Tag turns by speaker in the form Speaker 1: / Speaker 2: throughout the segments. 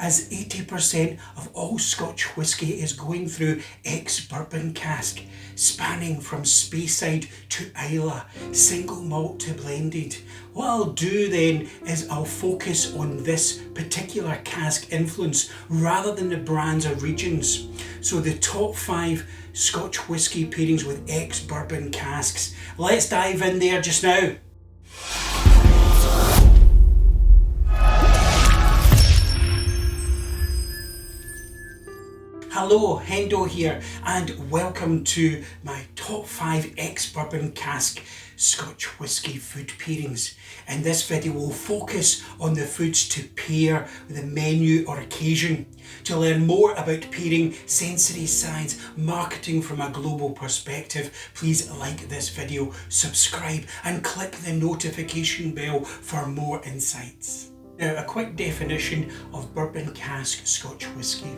Speaker 1: as 80% of all Scotch whisky is going through ex-Bourbon Cask, spanning from Speyside to Islay, single malt to blended. What I'll do then is I'll focus on this particular cask influence rather than the brands or regions. So the top 5 Scotch whisky pairings with ex-Bourbon casks. Let's dive in there just now. Hello, Hendo here, and welcome to my top 5 ex-Bourbon Cask Scotch whisky food pairings. In this video we'll focus on the foods to pair with a menu or occasion. To learn more about pairing, sensory science, marketing from a global perspective, please like this video, subscribe and click the notification bell for more insights. Now, a quick definition of Bourbon Cask Scotch whisky.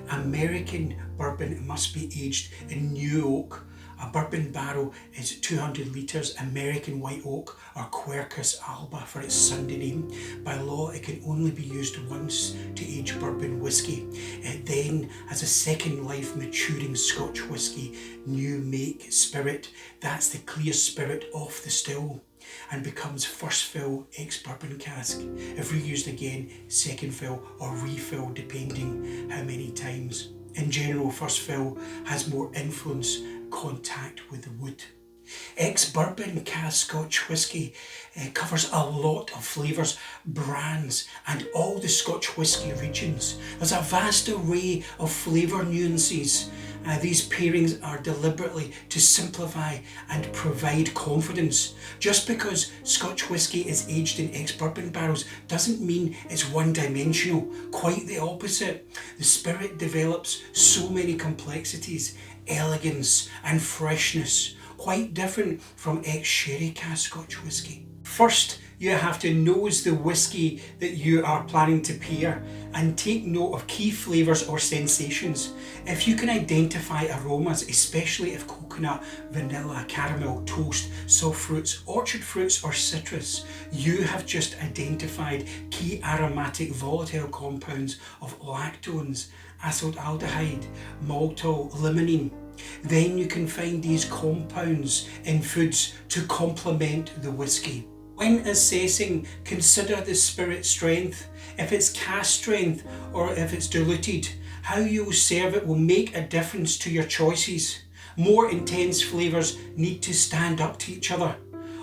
Speaker 1: American bourbon must be aged in new oak. A bourbon barrel is 200 litres. American white oak, or Quercus alba for its Sunday name. By law, it can only be used once to age bourbon whisky. It then has a second life maturing Scotch whisky, new make spirit. That's the clear spirit off the still, and becomes first fill ex-Bourbon cask. If reused again, second fill or refill depending how many times. In general, first fill has more influence, contact with the wood. Ex-Bourbon Cask Scotch whisky covers a lot of flavours, brands and all the Scotch whisky regions. There's a vast array of flavour nuances. These pairings are deliberately to simplify and provide confidence. Just because Scotch whisky is aged in ex-bourbon barrels doesn't mean it's one-dimensional. Quite the opposite. The spirit develops so many complexities, elegance and freshness, quite different from ex-sherry cask Scotch whisky. First, you have to nose the whisky that you are planning to pair and take note of key flavours or sensations. If you can identify aromas, especially if coconut, vanilla, caramel, toast, soft fruits, orchard fruits or citrus, you have just identified key aromatic volatile compounds of lactones, acetaldehyde, maltol, limonene. Then you can find these compounds in foods to complement the whisky. When assessing, consider the spirit strength, if it's cask strength or if it's diluted. How you serve it will make a difference to your choices. More intense flavours need to stand up to each other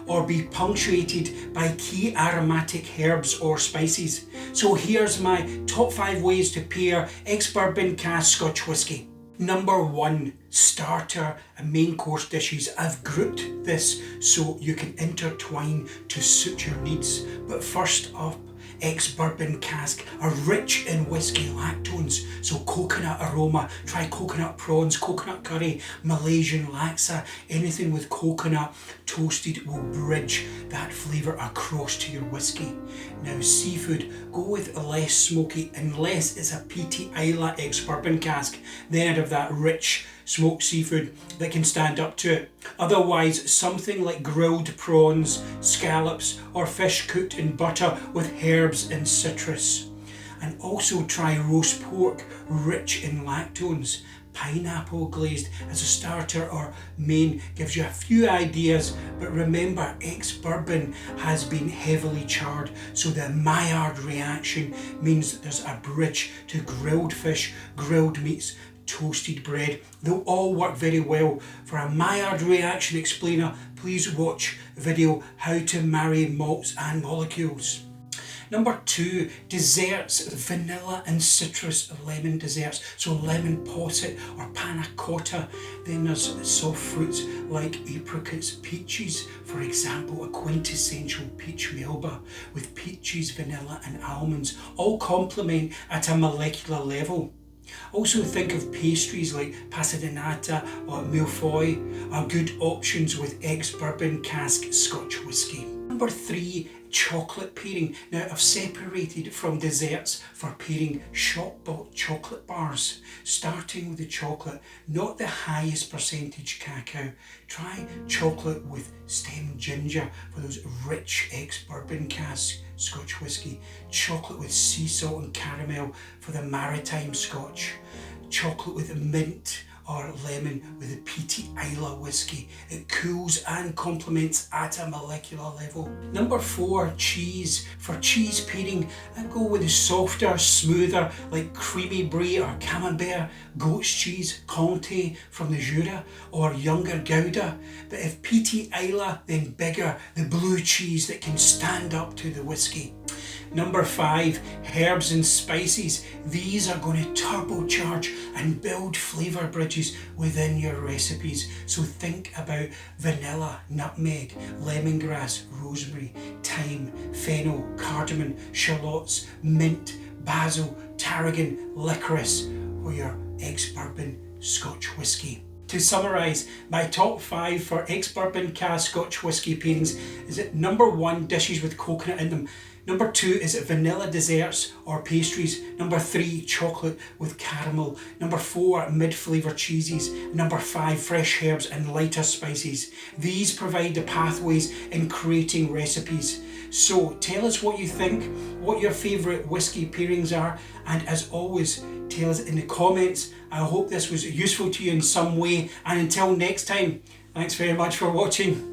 Speaker 1: or be punctuated by key aromatic herbs or spices. So here's my top 5 ways to pair ex-Bourbon Cask Scotch whisky. Number 1, starter and main course dishes. I've grouped this so you can intertwine to suit your needs. But first up, ex-Bourbon cask are rich in whisky lactones, so coconut aroma. Try coconut prawns, coconut curry, Malaysian laksa. Anything with coconut toasted will bridge that flavour across to your whisky. Now seafood, go with less smoky unless it's a PT Islay ex-Bourbon cask. Then I'd have that rich smoked seafood that can stand up to it. Otherwise, something like grilled prawns, scallops or fish cooked in butter with herbs and citrus. And also try roast pork, rich in lactones. Pineapple glazed as a starter or main gives you a few ideas, but remember ex-bourbon has been heavily charred, so the Maillard reaction means that there's a bridge to grilled fish, grilled meats, toasted bread. They'll all work very well. For a Maillard reaction explainer, please watch video How to Marry Malts and Molecules. Number 2, desserts, vanilla and citrus lemon desserts. So lemon posset or panna cotta. Then there's soft fruits like apricots, peaches. For example, a quintessential peach melba with peaches, vanilla and almonds all complement at a molecular level. Also think of pastries like passadanata or millefeuille are good options with ex-Bourbon Cask Scotch whisky. Number 3, chocolate pairing. Now I've separated from desserts for pairing shop-bought chocolate bars. Starting with the chocolate, not the highest percentage cacao. Try chocolate with stemmed ginger for those rich ex-Bourbon Cask Scotch Whisky. Chocolate with sea salt and caramel for the maritime Scotch. Chocolate with mint or lemon with the Peaty Isla whisky. It cools and complements at a molecular level. Number 4, cheese. For cheese pairing, I go with the softer, smoother, like creamy brie or camembert, goat's cheese, Comté from the Jura, or younger Gouda. But if Peaty Isla, then bigger, the blue cheese that can stand up to the whisky. Number 5, herbs and spices. These are going to turbocharge and build flavour bridges within your recipes. So think about vanilla, nutmeg, lemongrass, rosemary, thyme, fennel, cardamom, shallots, mint, basil, tarragon, licorice for your ex-Bourbon Scotch whisky. To summarise, my top 5 for ex-Bourbon Cask Scotch whisky pairings is it number 1, dishes with coconut in them. Number 2, is it vanilla desserts or pastries? Number 3, chocolate with caramel. Number 4, mid-flavour cheeses. Number 5, fresh herbs and lighter spices. These provide the pathways in creating recipes. So tell us what you think, what your favourite whisky pairings are, and as always, tell us in the comments. I hope this was useful to you in some way, and until next time, thanks very much for watching.